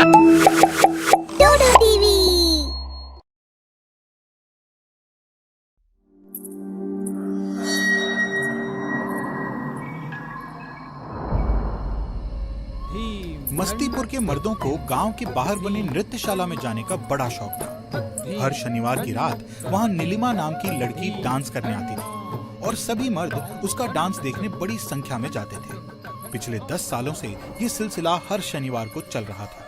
डोडो TV. Mastipur के मर्दों को गांव के बाहर बने नृत्यशाला में जाने का बड़ा शौक था। हर शनिवार की रात वहां नीलिमा नाम की लड़की डांस करने आती थी और सभी मर्द उसका डांस देखने बड़ी संख्या में जाते थे। पिछले 10 सालों से ये सिलसिला हर शनिवार को चल रहा था।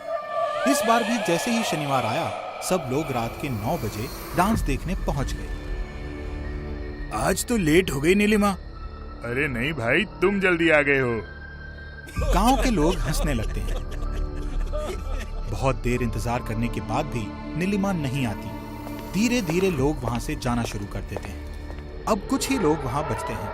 इस बार भी जैसे ही शनिवार आया, सब लोग रात के 9 बजे डांस देखने पहुंच गए। आज तो लेट हो गई नीलिमा। अरे नहीं भाई, तुम जल्दी आ गए हो। गांव के लोग हंसने लगते हैं। बहुत देर इंतजार करने के बाद भी नीलिमा नहीं आती। धीरे धीरे लोग वहां से जाना शुरू कर देते हैं। अब कुछ ही लोग वहां बचते हैं।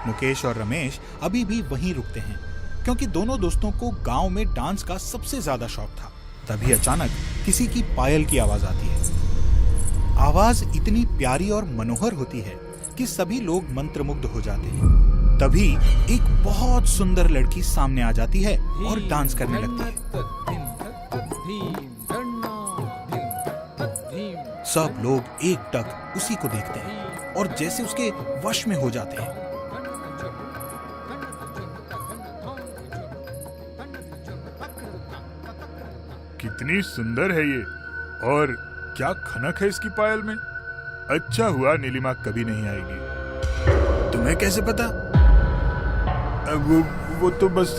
मुकेश और रमेश अभी भी वहीं रुकते हैं, क्योंकि दोनों दोस्तों को गांव में डांस का सबसे ज्यादा शौक था। तभी अचानक किसी की पायल की आवाज आती है। आवाज इतनी प्यारी और मनोहर होती है कि सभी लोग मंत्रमुग्ध हो जाते हैं। तभी एक बहुत सुंदर लड़की सामने आ जाती है और डांस करने लगती है। सब लोग एकटक उसी को देखते हैं और जैसे उसके वश में हो जाते हैं। कितनी सुंदर है ये, और क्या खनक है इसकी पायल में। अच्छा हुआ नीलिमा कभी नहीं आएगी। तुम्हें कैसे पता? वो तो बस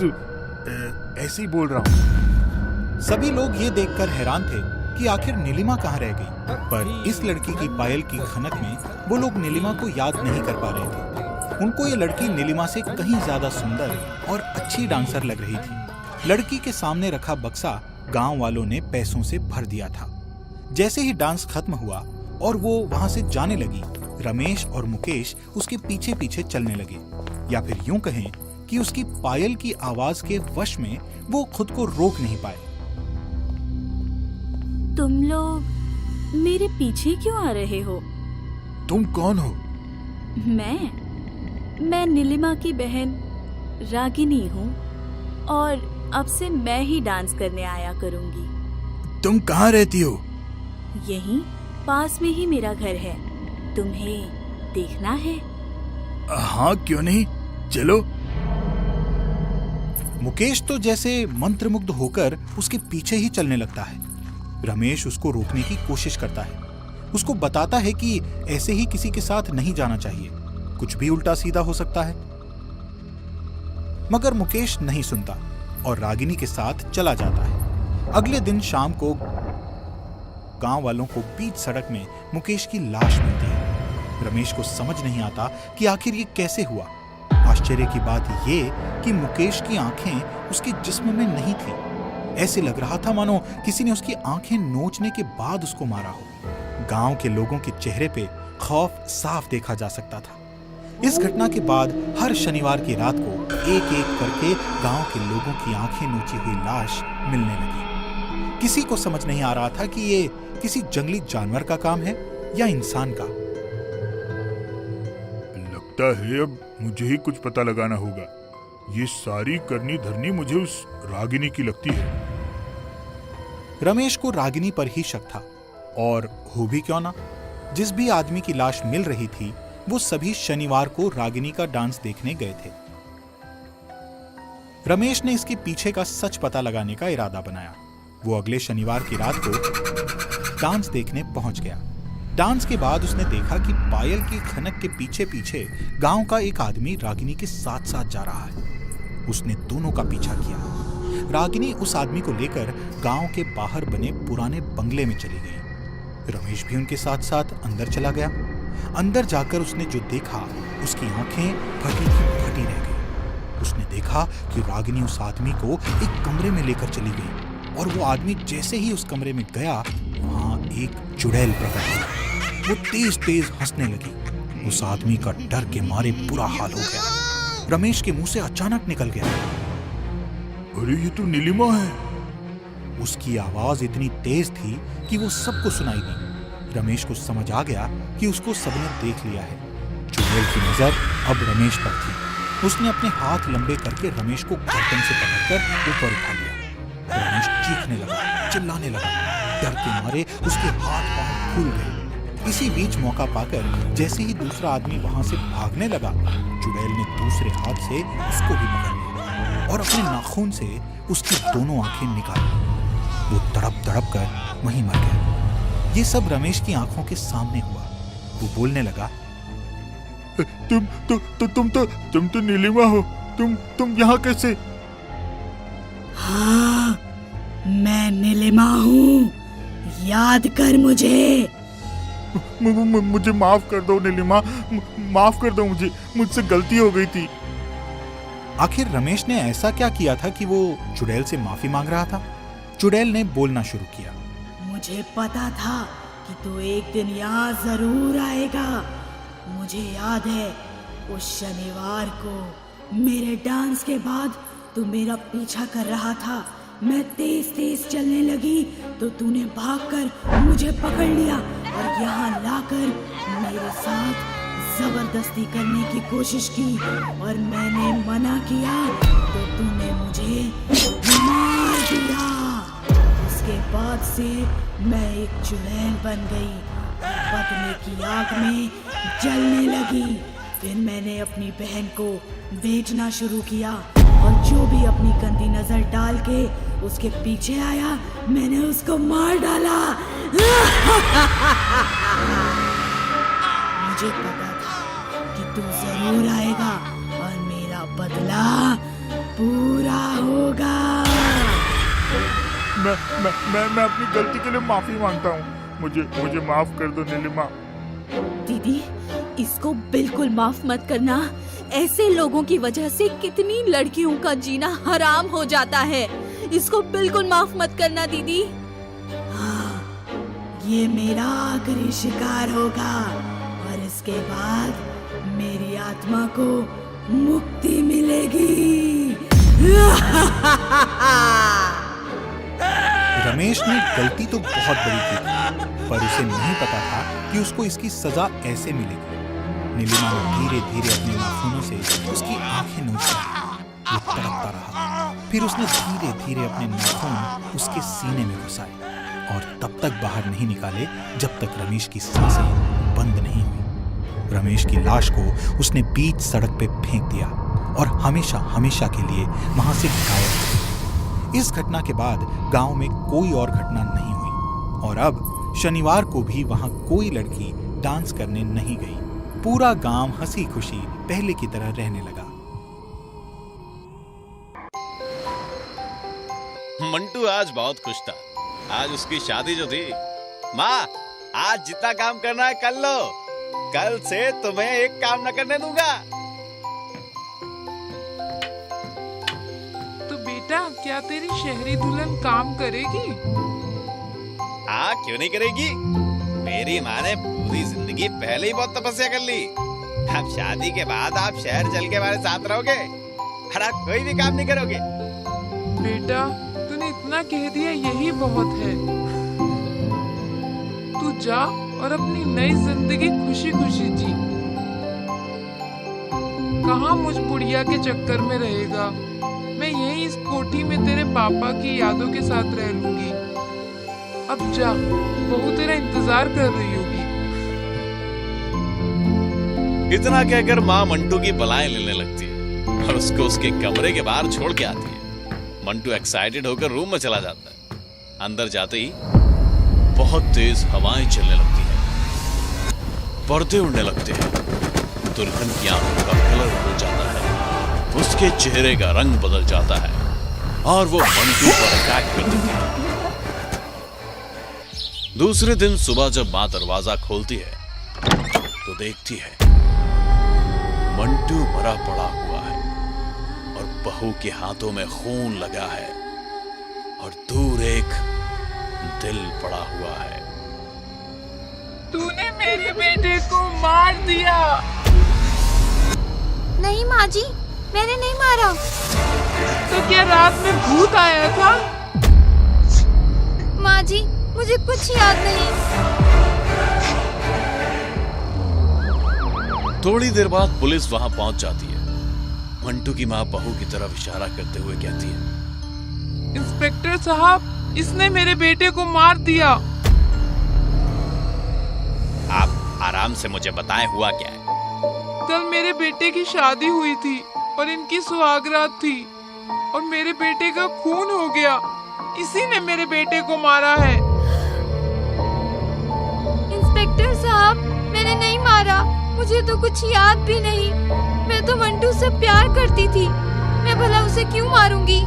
ऐसे ही बोल रहा हूँ। सभी लोग ये देखकर हैरान थे कि आखिर नीलिमा कहाँ रह गई। पर इस लड़की की पायल की खनक में वो लोग नीलिमा को याद नहीं कर पा रहे थे। उनको ये लड़की नीलिमा से कहीं ज्यादा सुंदर और अच्छी डांसर लग रही थी। लड़की के सामने रखा बक्सा गांव वालों ने पैसों से भर दिया था। जैसे ही डांस खत्म हुआ और वो वहां से जाने लगी, रमेश और मुकेश उसके पीछे पीछे चलने लगे, या फिर यूं कहें कि उसकी पायल की आवाज के वश में वो खुद को रोक नहीं पाए। तुम लोग मेरे पीछे क्यों आ रहे हो? तुम कौन हो? मैं नीलिमा की बहन रागिनी हूँ और अब से मैं ही डांस करने आया करूँगी। तुम कहाँ रहती हो? यहीं पास में ही मेरा घर है। तुम्हें देखना है? हाँ, क्यों नहीं, चलो। मुकेश तो जैसे मंत्रमुग्ध होकर उसके पीछे ही चलने लगता है। रमेश उसको रोकने की कोशिश करता है, उसको बताता है कि ऐसे ही किसी के साथ नहीं जाना चाहिए, कुछ भी उल्टा सीधा हो सकता है। मगर मुकेश नहीं सुनता और रागिनी के साथ चला जाता है। अगले दिन शाम को गांव वालों को बीच सड़क में मुकेश की लाश मिलती है। रमेश को समझ नहीं आता कि आखिर ये कैसे हुआ। आश्चर्य की बात ये कि मुकेश की आंखें उसके जिस्म में नहीं थी। ऐसे लग रहा था मानो किसी ने उसकी आंखें नोचने के बाद उसको मारा हो। गांव के लोगों के चेहरे पे खौफ साफ देखा जा सकता था। इस घटना के बाद हर शनिवार की रात को एक एक करके गांव के लोगों की आंखें नोची हुई लाश मिलने लगी। किसी को समझ नहीं आ रहा था कि ये किसी जंगली जानवर का काम है या इंसान का। लगता है अब मुझे ही कुछ पता लगाना होगा। ये सारी करनी धरनी मुझे उस रागिनी की लगती है। रमेश को रागिनी पर ही शक था, और हो भी क्यों ना। जिस भी आदमी की लाश मिल रही थी वो सभी शनिवार को रागिनी का डांस देखने गए थे। रमेश ने इसके पीछे का सच पता लगाने का इरादा बनाया। वो अगले शनिवार की रात को डांस देखने पहुंच गया। डांस के बाद उसने देखा कि पायल की खनक के पीछे पीछे गांव का एक आदमी रागिनी के साथ साथ जा रहा है। उसने दोनों का पीछा किया। रागिनी उस आदमी को लेकर गांव के बाहर बने पुराने बंगले में चली गई। रमेश भी उनके साथ साथ अंदर चला गया। अंदर जाकर उसने जो देखा, उसकी आंखें फटी की फटी रह गई। उसने देखा कि रागिनी उस आदमी को एक कमरे में लेकर चली गई, और वो आदमी जैसे ही उस कमरे में गया, वहां एक चुड़ैल प्रकट हुई। वो तेज तेज हंसने लगी। उस आदमी का डर के मारे बुरा हाल हो गया। रमेश के मुंह से अचानक निकल गया, अरे ये तो नीलिमा है। उसकी आवाज इतनी तेज थी कि वो सबको सुनाई दी। रमेश को समझ आ गया कि उसको सबने देख लिया है। चुड़ैल की नजर अब रमेश पर थी। उसने अपने हाथ लंबे करके रमेश को गर्दन से पकड़कर ऊपर उठा लिया। रमेश चीखने लगा, चिल्लाने लगा। डर के मारे उसके हाथ पांव फूल गए। इसी बीच मौका पाकर जैसे ही दूसरा आदमी वहां से भागने लगा, चुड़ैल ने दूसरे हाथ से उसको भी पकड़ लिया और अपने नाखून से उसकी दोनों आंखें निकाली। वो तड़प तड़प कर वहीं मर गया। ये सब रमेश की आंखों के सामने हुआ। वो बोलने लगा, तुम तो नीलिमा हो। तुम यहाँ कैसे? हाँ, मैं नीलिमा हूँ, याद कर मुझे। मुझे माफ कर दो नीलिमा, माफ कर दो मुझसे गलती हो गई थी। आखिर रमेश ने ऐसा क्या किया था कि वो चुड़ैल से माफी मांग रहा था? चुड़ैल ने बोलना शुरू किया, मुझे पता था कि तू एक दिन यहाँ जरूर आएगा। मुझे याद है उस शनिवार को मेरे डांस के बाद तू मेरा पीछा कर रहा था। मैं तेज तेज चलने लगी तो तूने भागकर मुझे पकड़ लिया और यहाँ लाकर मेरे साथ जबरदस्ती करने की कोशिश की और मैंने मना किया तो तूने मुझे मार दिया। उसके बाद से मैं एक चुड़ैल बन गई, पतले की आग में जलने लगी। फिर मैंने अपनी बहन को बेचना शुरू किया और जो भी अपनी गंदी नजर डाल के उसके पीछे आया, मैंने उसको मार डाला। मुझे पता था कि तू जरूर आएगा और मेरा बदला पूरा होगा। मैं अपनी गलती के लिए माफी मांगता हूँ। मुझे माफ कर दो नीलिमा। दीदी, इसको बिल्कुल माफ मत करना। ऐसे लोगों की वजह से कितनी लड़कियों का जीना हराम हो जाता है। इसको बिल्कुल माफ मत करना दीदी। हाँ, ये मेरा आखिरी शिकार होगा और इसके बाद मेरी आत्मा को मुक्ति मिलेगी। रमेश ने गलती तो बहुत बड़ी की थी, पर उसे नहीं पता था कि उसको इसकी सजा ऐसे मिलेगी। नीलिमा ने धीरे धीरे अपने नाखूनों से उसकी आंखें नोच ली। वो तड़पता रहा। फिर उसने धीरे धीरे अपने नाखून उसके सीने में घुसाए और तब तक बाहर नहीं निकाले जब तक रमेश की सांसें बंद नहीं हुई। रमेश की लाश को उसने बीच सड़क पे फेंक दिया और हमेशा हमेशा के लिए वहां से गायब हो गई। इस घटना के बाद गांव में कोई और घटना नहीं हुई और अब शनिवार को भी वहां कोई लड़की डांस करने नहीं गई। पूरा गांव हंसी खुशी पहले की तरह रहने लगा। मंटू आज बहुत खुश था। आज उसकी शादी जो थी। माँ, आज जितना काम करना है कर लो, कल से तुम्हें एक काम न करने दूंगा। तो बेटा, क्या तेरी शहरी दुल्हन काम करेगी? हाँ, क्यों नहीं करेगी। मेरी माँ ने पूरी जिंदगी पहले ही बहुत तपस्या कर ली। अब शादी के बाद आप शहर चल के हमारे साथ रहोगे और आप कोई भी काम नहीं करोगे। बेटा, तूने इतना कह दिया यही बहुत है। तू जा और अपनी नई जिंदगी खुशी खुशी जी। कहाँ मुझ बुढ़िया के चक्कर में रहेगा। मैं यही इस कोठी में तेरे पापा की यादों के साथ रह लूंगी। अब जा, बहू तेरा इंतजार कर रही होगी। इतना कहकर माँ मंटू की बलाएं लेने लगती है और उसको उसके कमरे के बाहर छोड़ के आती है। मंटू एक्साइटेड होकर रूम में चला जाता है। अंदर जाते ही बहुत तेज हवाएं चलने लगती हैं, पर्दे उड़ने लगते हैं। दुल्हन की आंखों का कलर बदल जाता है, उसके चेहरे का रंग बदल जाता है और वो मंटू पर अटैक कर देती है। दूसरे दिन सुबह जब माँ दरवाजा खोलती है तो देखती है मंटू मरा पड़ा हुआ है और बहू के हाथों में खून लगा है और दूर एक दिल पड़ा हुआ है। तूने मेरे बेटे को मार दिया। नहीं माँ जी, मैंने नहीं मारा। तो क्या रात में भूत आया था? माँ जी, मुझे कुछ याद नहीं। थोड़ी देर बाद पुलिस वहां पहुंच जाती है। मंटू की माँ बहू की तरफ इशारा करते हुए कहती है, इंस्पेक्टर साहब, इसने मेरे बेटे को मार दिया। आप आराम से मुझे बताएं हुआ क्या है। कल मेरे बेटे की शादी हुई थी और इनकी सुहागरात थी और मेरे बेटे का खून हो गया। इसी ने मेरे बेटे को मारा है। इंस्पेक्टर साहब, मैंने नहीं मारा। मुझे तो कुछ याद भी नहीं। मैं तो मंटू से प्यार करती थी। मैं भला उसे क्यों मारूंगी?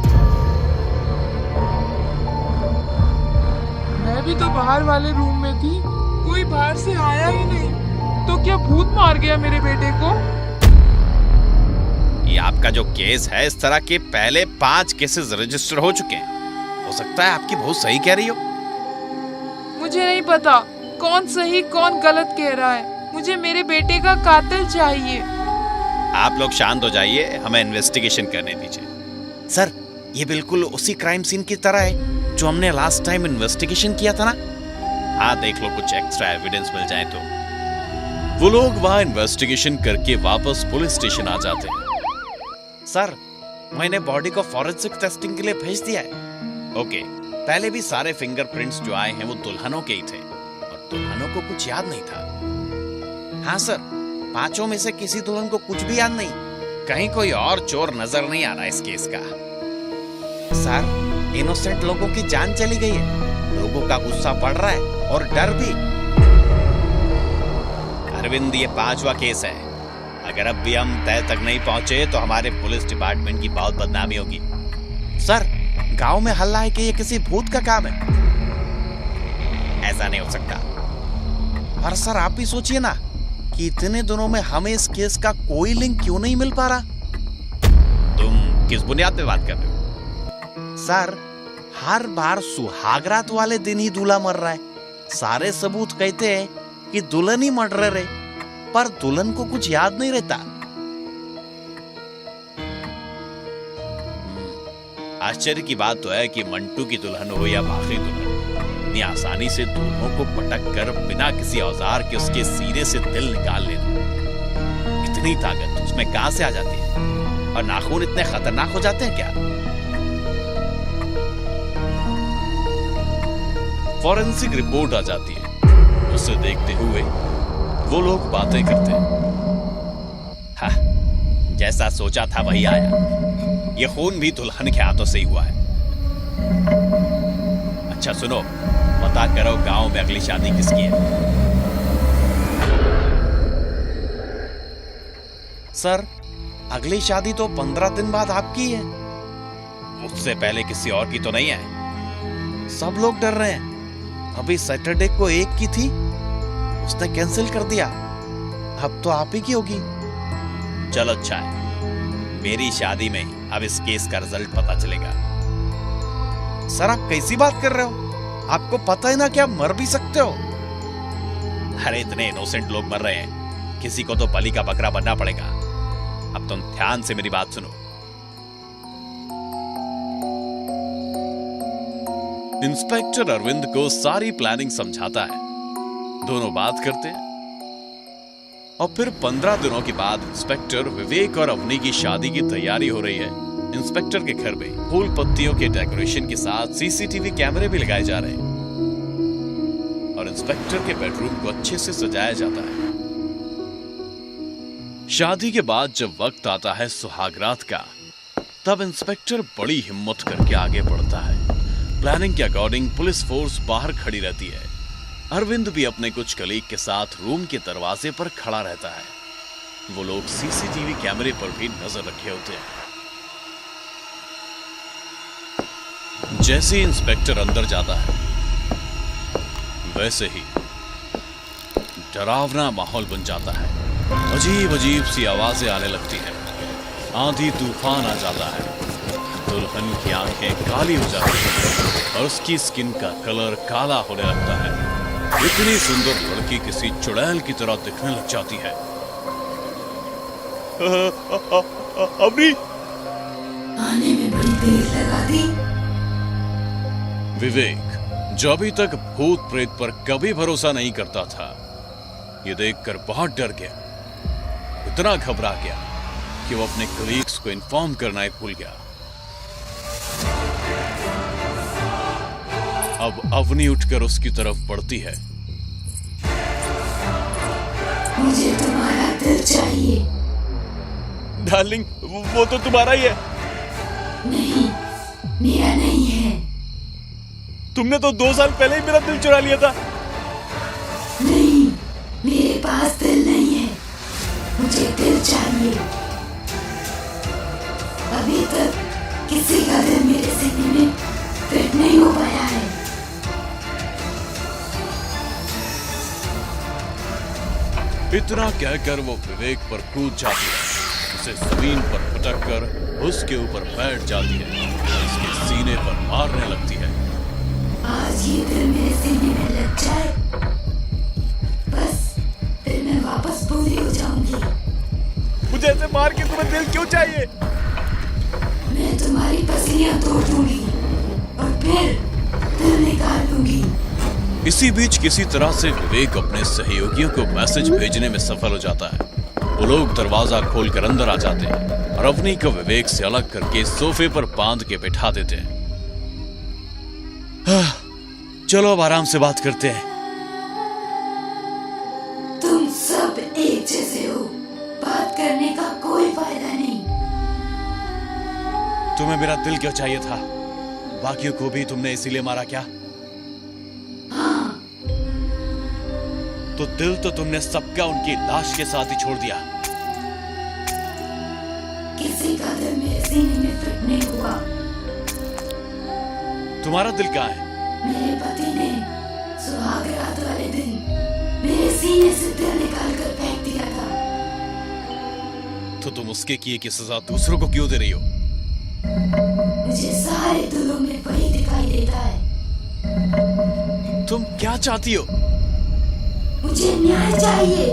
मैं भी तो बाहर वाले रूम में थी, कोई बाहर से आया ही नहीं। तो क्या भूत मार गया मेरे बेटे को? ये आपका जो केस है, इस तरह के पहले 5 केसेस रजिस्टर हो चुके हैं। हो सकता है आपकी बहुत सही कह रही हो। मुझे नहीं पता कौन सही कौन गलत कह रहा है। मुझे मेरे बेटे का कातिल चाहिए। आप लोग शांत हो जाइए, हमें इन्वेस्टिगेशन करने दीजिए। सर, ये बिल्कुल उसी क्राइम सीन की तरह है जो हमने लास्ट टाइम इन्वेस्टिगेशन किया था ना। हाँ, देख लो, कुछ एक्स्ट्रा एविडेंस मिल जाए तो। वो लोग वहाँ इन्वेस्टिगेशन करके वापस पुलिस स्टेशन आ जाते हैं। सर, मैंने बॉडी को फॉरेंसिक टेस्टिंग के लिए भेज दिया है। ओके, पहले भी सारे फिंगरप्रिंट्स जो आए हैं वो दुल्हनों के ही थे और दुल्हनों को कुछ याद नहीं था। हाँ सर, 5 में से किसी दुल्हन को कुछ भी याद नहीं। कहीं कोई और चोर नजर नहीं आ रहा इस केस का। सर, इनोसेंट लोगों की जान चली गई है, लोगों का गुस्सा बढ़ रहा है और डर भी। अरविंद, ये 5वां केस है। अगर अब भी हम तय तक नहीं पहुंचे तो हमारे पुलिस डिपार्टमेंट की बहुत बदनामी होगी। सर, गांव में हल्ला है कि ये किसी भूत का काम है। ऐसा नहीं हो सकता। पर सर, आप भी सोचिए ना कि इतने दिनों में हमें इस केस का कोई लिंक क्यों नहीं मिल पा रहा। तुम किस बुनियाद पे बात कर रहे हो? सर, हर बार सुहागरात वाले दिन ही दूल्हा मर रहा है। सारे सबूत कहते हैं कि दुल्हन ही मर्डरर है, पर दुल्हन को कुछ याद नहीं रहता। आश्चर्य की बात तो है कि मंटू की दुल्हन हो या भाखरी दुल्हन, इतनी आसानी से दूल्हों को पटक कर बिना किसी औजार के उसके सीने से दिल निकाल लेना, इतनी ताकत उसमें कहां से आ जाती है? और नाखून इतने खतरनाक हो जाते हैं क्या? फॉरेंसिक रिपोर्ट आ जाती है। उसे देखते हुए वो लोग बातें करते हैं। हाँ, जैसा सोचा था वही आया। ये खून भी दुल्हन के हाथों से ही हुआ है। अच्छा सुनो, पता करो गांव में अगली शादी किसकी है। सर, अगली शादी तो 15 दिन बाद आपकी है। उससे पहले किसी और की तो नहीं है। सब लोग डर रहे हैं। अभी सैटरडे को एक की थी, उसने कैंसिल कर दिया। अब तो आप ही की होगी। चलो अच्छा है, मेरी शादी में अब इस केस का रिजल्ट पता चलेगा। सर, आप कैसी बात कर रहे हो? आपको पता है ना कि आप मर भी सकते हो। अरे, इतने इनोसेंट लोग मर रहे हैं, किसी को तो बलि का बकरा बनना पड़ेगा। अब तुम ध्यान से मेरी बात सुनो। इंस्पेक्टर अरविंद को सारी प्लानिंग समझाता है। दोनों बात करते हैं और फिर 15 दिनों के बाद इंस्पेक्टर विवेक और अवनी की शादी की तैयारी हो रही है। इंस्पेक्टर के घर में फूल पत्तियों के डेकोरेशन के साथ सीसीटीवी कैमरे भी लगाए जा रहे हैं और इंस्पेक्टर के बेडरूम को अच्छे से सजाया जाता है। शादी के बाद जब वक्त आता है सुहागरात का, तब इंस्पेक्टर बड़ी हिम्मत करके आगे बढ़ता है। प्लानिंग के अकॉर्डिंग पुलिस फोर्स बाहर खड़ी रहती है। अरविंद भी अपने कुछ कलीग के साथ रूम के दरवाजे पर खड़ा रहता है। वो लोग सीसीटीवी कैमरे पर भी नजर रखे होते हैं। जैसे ही इंस्पेक्टर अंदर जाता है, वैसे ही डरावना माहौल बन जाता है। अजीब अजीब सी आवाजें आने लगती हैं। आंधी तूफान आ जाता है। दुल्हन की आंखें काली हो जाती हैं और उसकी स्किन का कलर काला होने लगता है। इतनी सुंदर लड़की किसी चुड़ैल की तरह दिखने लग जाती है। अबरी आने में बड़ी देर लगा दी। विवेक, जो अभी तक भूत प्रेत पर कभी भरोसा नहीं करता था, ये देखकर बहुत डर गया। इतना घबरा गया कि वो अपने कलीग्स को इन्फॉर्म करना ही भूल गया। अब अवनी उठकर उसकी तरफ बढ़ती है। मुझे तुम्हारा दिल चाहिए। डार्लिंग, वो तो तुम्हारा ही है। नहीं, मेरा नहीं है। तुमने तो 2 साल पहले ही मेरा दिल चुरा लिया था। नहीं, मेरे पास दिल नहीं है, मुझे दिल चाहिए। अभी तक किसी का दिल मेरे सीने में फिट नहीं हो पाया है। इतना कहकर वो विवेक पर कूद जाती है, उसे जमीन पर पटक कर उसके ऊपर बैठ जाती है, उसके सीने पर मारने लगती है। आज ये दिल मेरे सीने में लग जाए, बस फिर मैं वापस पूरी हो जाऊंगी। मुझे ऐसे मार के तुम्हें दिल क्यों चाहिए? मैं तुम्हारी पसलियां तोड़ दूंगी और फिर दिल निकाल लूंगी। इसी बीच किसी तरह से विवेक अपने सहयोगियों को मैसेज भेजने में सफल हो जाता है। वो लोग दरवाजा खोलकर अंदर आ जाते हैं और अवनी को विवेक से अलग करके सोफे पर बांध के बैठा देते हैं। चलो अब आराम से बात करते हैं। तुम सब एक जैसे हो, बात करने का कोई फायदा नहीं। तुम्हें मेरा दिल क्यों चाहिए था? बाकियों को भी तुमने इसीलिए मारा क्या? तो दिल तो तुमने सबका उनकी लाश के साथ ही छोड़ दिया। किसी का दिल मेरे सीने में फिट नहीं हुआ। तुम्हारा दिल कहाँ है? मेरे पति ने सुहाग रात वाले दिन मेरे सीने से दिल निकाल कर फेंक दिया था। तो तुम उसके किए की सजा दूसरों को क्यों दे रही हो? मुझे सारे दिलों में वही दिखाई देता है। तुम क्या चाहती हो? मुझे न्याय चाहिए।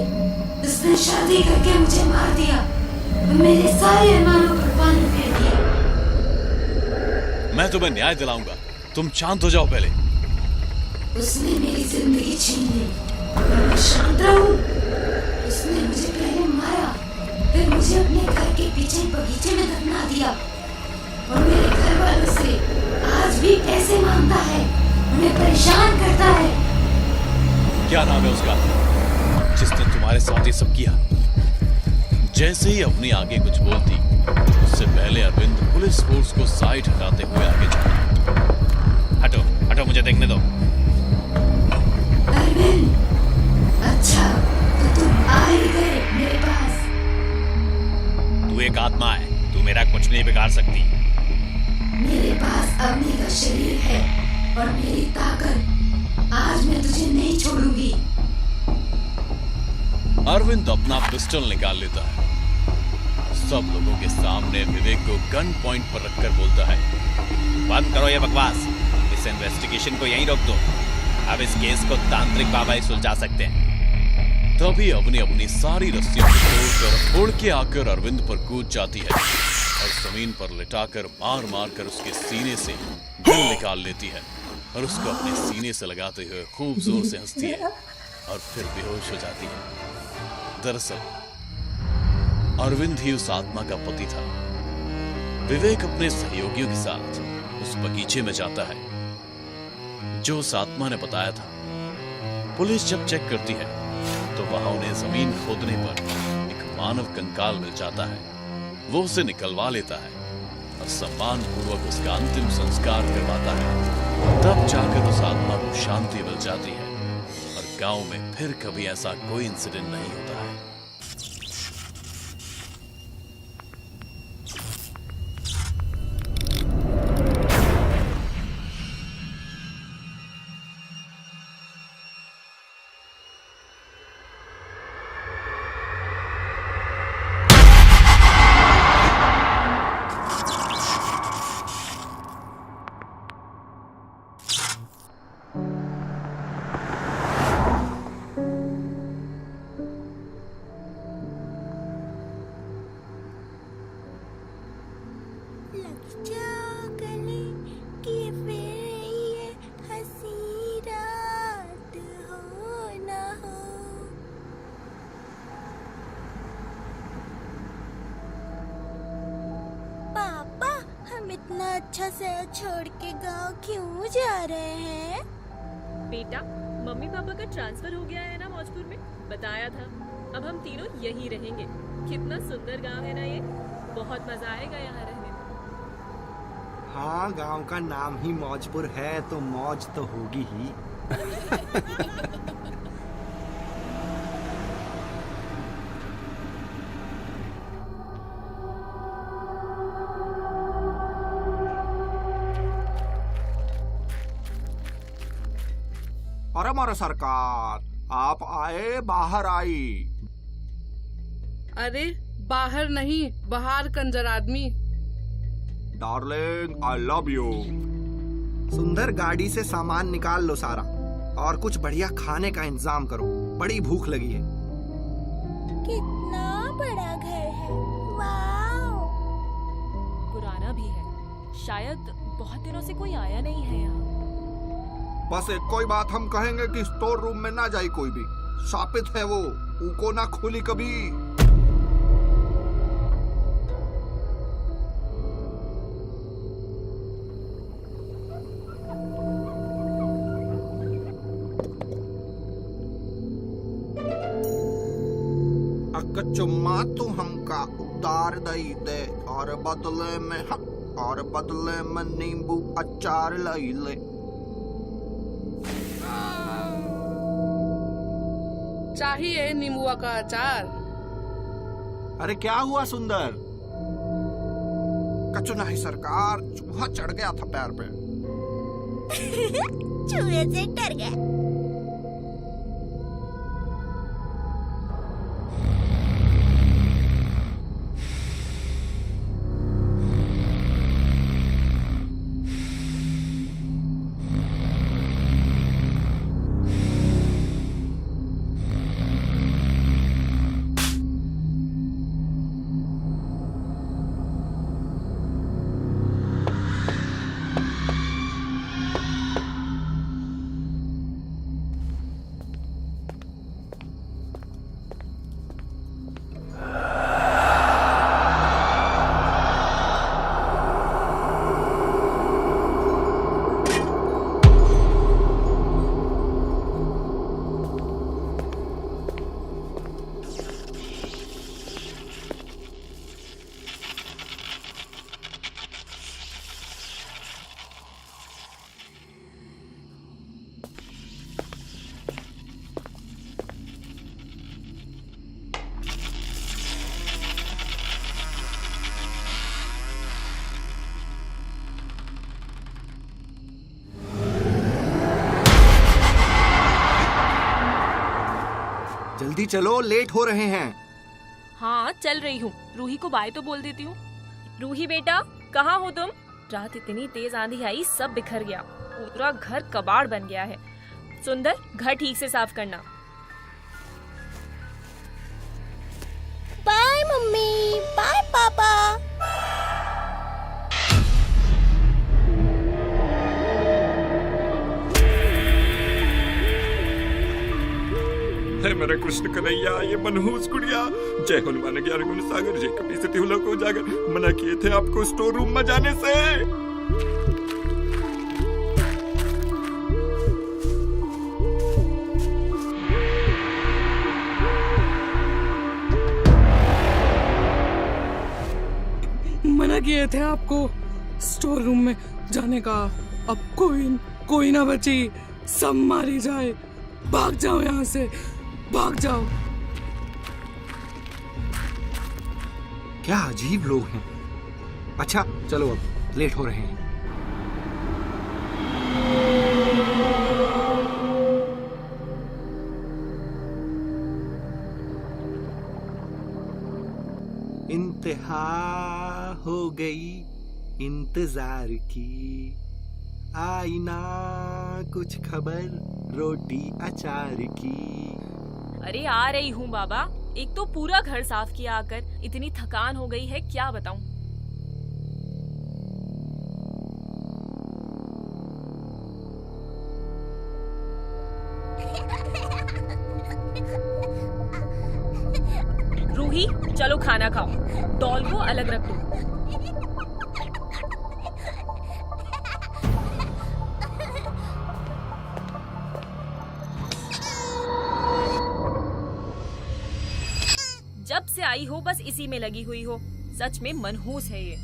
उसने शादी करके मुझे मार दिया, मेरे सारे अरमानों पर पानी फेर दिया। मैं तुम्हें न्याय दिलाऊंगा, तुम शांत हो जाओ पहले। उसने मेरी जिंदगी छीन ली और मैं शांत रहूं? उसने मुझे पहले मारा, फिर मुझे अपने घर के पीछे बगीचे में दफना दिया और मेरे घर वालों से आज भी पैसे मांगता है, उन्हें परेशान करता है। क्या नाम है उसका जिसने तुम्हारे साथ ये सब किया? जैसे ही अवनी आगे कुछ बोलती, उससे पहले अरविंद पुलिस फोर्स को साइड हटाते हुए आगे चला। हटो हटो, मुझे देखने दो। अरविंद, अच्छा तो तुम आ ही गए मेरे पास। तू एक आत्मा है, तू मेरा कुछ नहीं बिगाड़ सकती। मेरे पास अवनी का शरीर है और मेरी ताकत। आज मैं तुझे नहीं छोड़ूंगी। अरविंद अपना पिस्टल निकाल लेता है। सब लोगों के सामने विवेक को गन पॉइंट पर रखकर बोलता है, बंद करो ये बकवास, इस इन्वेस्टिगेशन को यहीं रोक दो। अब इस केस को तांत्रिक बाबा ही सुलझा सकते हैं। तभी अवनी अपनी सारी रस्सियों को तोड़कर उड़ के आकर अरविंद पर कूद जाती है और जमीन पर लिटाकर मार मार कर उसके सीने से दिल निकाल लेती है और उसको अपने सीने से लगाते हुए खूब जोर से हंसती है और फिर बेहोश हो जाती है। दरअसल अरविंद ही उस आत्मा का पति था। विवेक अपने सहयोगियों के साथ उस बगीचे में जाता है जो उस आत्मा ने बताया था। पुलिस जब चेक करती है तो वहां उन्हें जमीन खोदने पर एक मानव कंकाल मिल जाता है। वो उसे निकलवा लेता है और सम्मान पूर्वक उसका अंतिम संस्कार करवाता है। तब जाकर उस आत्मा को शांति मिल जाती है और गांव में फिर कभी ऐसा कोई इंसिडेंट नहीं होता है। इतना अच्छा शहर छोड़ के गांव क्यों जा रहे हैं? बेटा, मम्मी पापा का ट्रांसफर हो गया है ना मौजपुर में, बताया था। अब हम तीनों यहीं रहेंगे। कितना सुंदर गांव है ना ये, बहुत मजा आएगा यहाँ रहने में। हाँ, गांव का नाम ही मौजपुर है तो मौज तो होगी ही। अरे हमारा सरकार, आप आए, बाहर आई। अरे बाहर नहीं, बाहर कंजर आदमी। Darling, I love you. सुंदर, गाड़ी से सामान निकाल लो सारा और कुछ बढ़िया खाने का इंतजाम करो, बड़ी भूख लगी है। कितना बड़ा घर है, वाव। पुराना भी है, शायद बहुत दिनों से कोई आया नहीं है यहाँ। बस एक कोई बात हम कहेंगे कि स्टोर रूम में ना जाए कोई भी, शापित है वो, उको ना खुली कभी। चुम्मा तू हमका उतार दई दे और बदले में नींबू अचार लाई ले। चाहिए नींबुआ का अचार। अरे क्या हुआ सुंदर? कछु नहीं सरकार, चूहा चढ़ गया था पैर पे। चूहे से डर गया। जल्दी चलो, लेट हो रहे हैं। हाँ चल रही हूँ, रूही को बाय तो बोल देती हूँ। रूही बेटा, कहाँ हो तुम? रात इतनी तेज आंधी आई, सब बिखर गया, पूरा घर कबाड़ बन गया है। सुंदर, घर ठीक से साफ करना। बाय मम्मी, बाय पापा। हे मेरे कृष्ण कन्हैया, ये मनहूस गुड़िया, जय हनुमान ज्ञान गुण सागर, जय कपी सती लोक उजागर। मना किए थे आपको स्टोर रूम में जाने से। मना किए थे आपको स्टोर रूम में जाने का। अब कोई ना बची, सब मारी जाए। भाग जाओ यहाँ से, भाग जाओ। क्या अजीब लोग हैं। अच्छा चलो, अब लेट हो रहे हैं। इंतहा हो गई इंतजार की, आई ना कुछ खबर रोटी अचार की। अरे आ रही हूँ बाबा। एक तो पूरा घर साफ किया आकर, इतनी थकान हो गई है क्या बताऊं। रूही, चलो खाना खाओ, डॉल को अलग रख दो। आई हो, बस इसी में लगी हुई हो। सच में मनहूस है ये।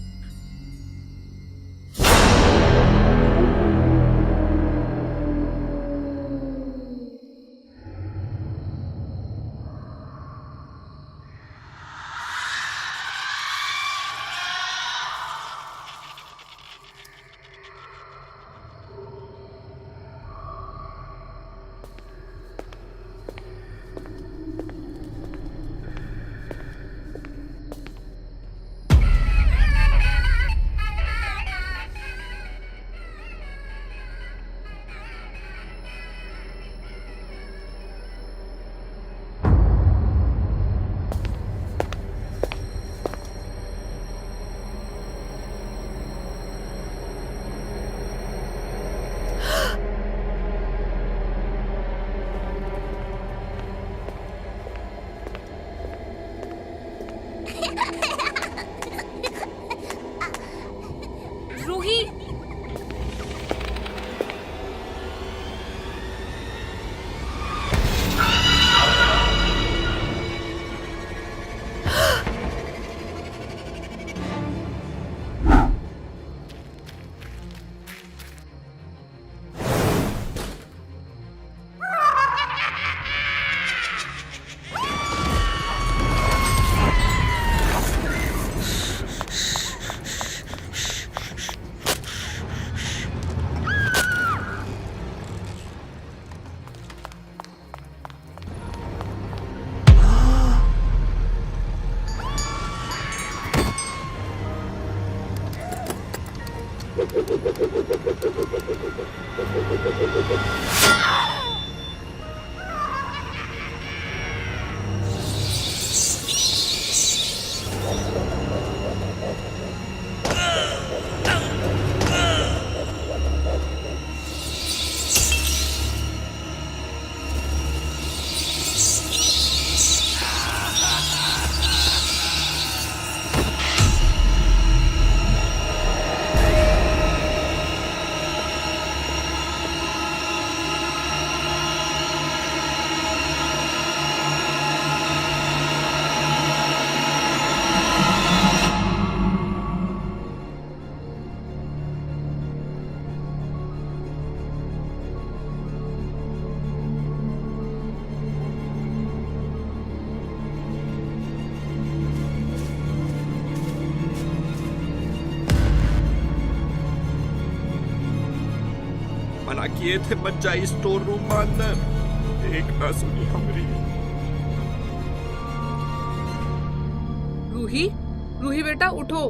रूही, मना किए थे बच्चा इस स्टोर रूम में अंदर, एक ना सुनी हमारी। रूही, रूही बेटा उठो।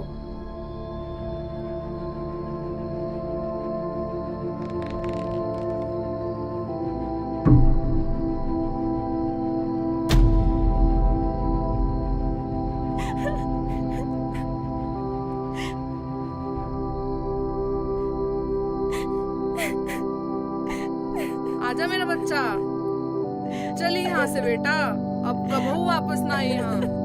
आजा मेरा बच्चा, चल यहाँ से बेटा, अब कबहू वापस ना आए यहाँ।